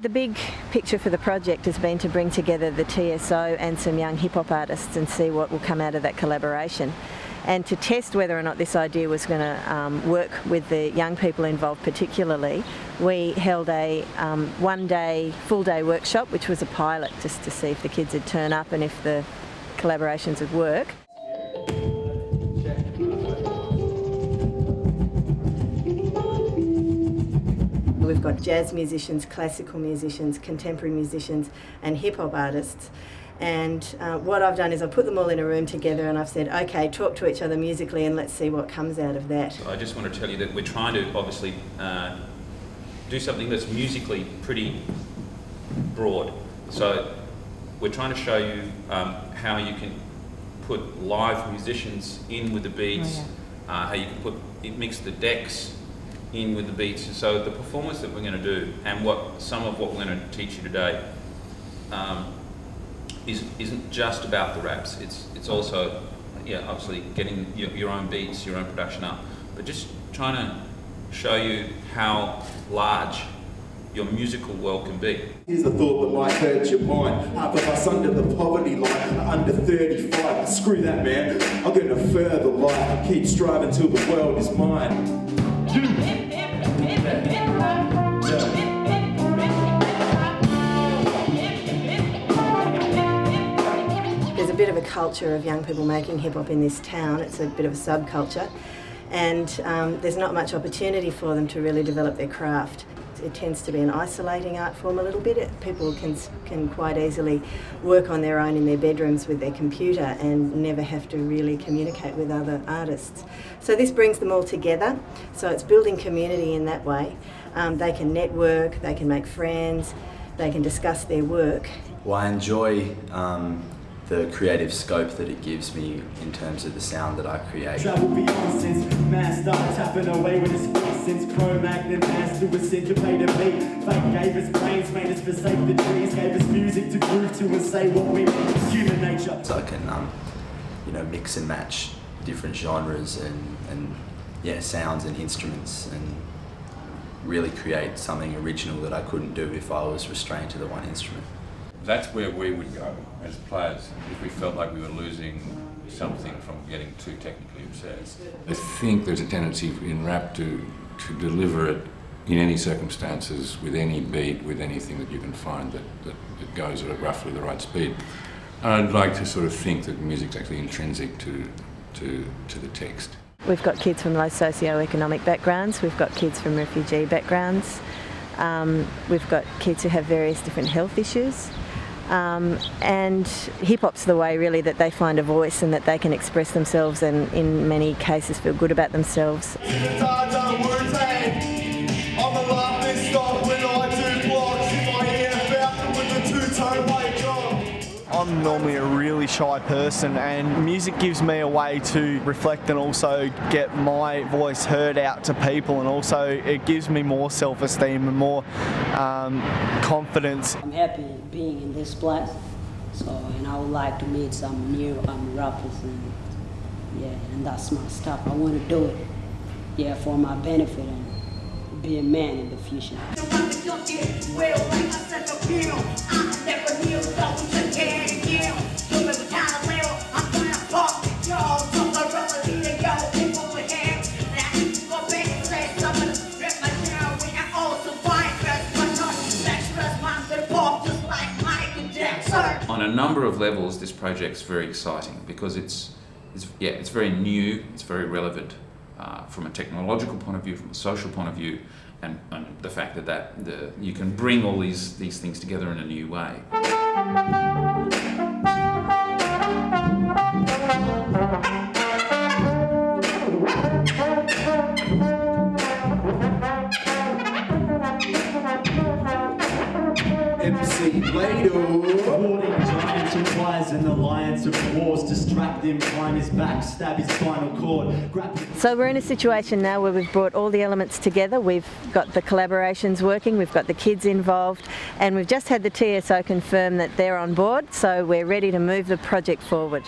The big picture for the project has been to bring together the TSO and some young hip-hop artists and see what will come out of that collaboration. And to test whether or not this idea was going to work with the young people involved particularly, we held a one-day, full-day workshop, which was a pilot, just to see if the kids would turn up and if the collaborations would work. We've got jazz musicians, classical musicians, contemporary musicians and hip-hop artists. And what I've done is I've put them all in a room together and I've said, okay, talk to each other musically and let's see what comes out of that. I just want to tell you that we're trying to obviously do something that's musically pretty broad. So we're trying to show you how you can put live musicians in with the beats, how you can mix the decks in with the beats. So the performance that we're going to do and some of what we're going to teach you today isn't just about the raps. It's also, obviously getting your own beats, your own production up, but just trying to show you how large your musical world can be. Here's a thought that might hurt your mind. Half of us under the poverty line are under 35. But screw that, man. I'm gonna further life and keep striving till the world is mine. There's a bit of a culture of young people making hip-hop in this town. It's a bit of a subculture, and there's not much opportunity for them to really develop their craft. It tends to be an isolating art form a little bit. People can quite easily work on their own in their bedrooms with their computer and never have to really communicate with other artists. So this brings them all together. So it's building community in that way. They can network, they can make friends, they can discuss their work. Well, I enjoy the creative scope that it gives me in terms of the sound that I create. Travel beyond since man started tapping away with his feet since Cro-Magnon master was syncopated beat. Fate gave us brains, made us forsake the trees, gave us music to groove to and say what we need. Human nature. So I can, mix and match different genres and sounds and instruments and really create something original that I couldn't do if I was restrained to the one instrument. That's where we would go as players if we felt like we were losing something from getting too technically obsessed. I think there's a tendency in rap to deliver it in any circumstances, with any beat, with anything that you can find that goes at roughly the right speed. I'd like to sort of think that music's actually intrinsic to the text. We've got kids from low socio-economic backgrounds, we've got kids from refugee backgrounds, we've got kids who have various different health issues. And hip-hop's the way really that they find a voice and that they can express themselves and in many cases feel good about themselves. I'm normally a really shy person, and music gives me a way to reflect and also get my voice heard out to people, and also it gives me more self-esteem and more confidence. I'm happy being in this place, and I would like to meet some new rappers, and that's my stuff. I want to do it, for my benefit and be a man in the future. On a number of levels, this project's very exciting because it's very new, it's very relevant from a technological point of view, from a social point of view, and the fact that you can bring all these things together in a new way. MC Play-Doh. Warding giants and fires and alliance of wars. Distract him, climb his back, stab his spinal cord. So we're in a situation now where we've brought all the elements together. We've got the collaborations working, we've got the kids involved, and we've just had the TSO confirm that they're on board, so we're ready to move the project forward.